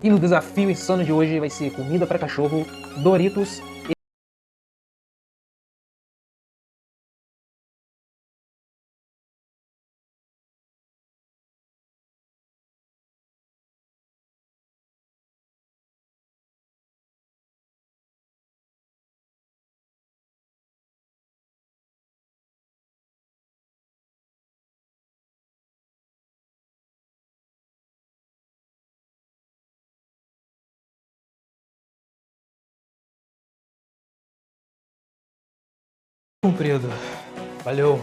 E no desafio insano de hoje vai ser comida para cachorro, Doritos. Cumprido. Valeu.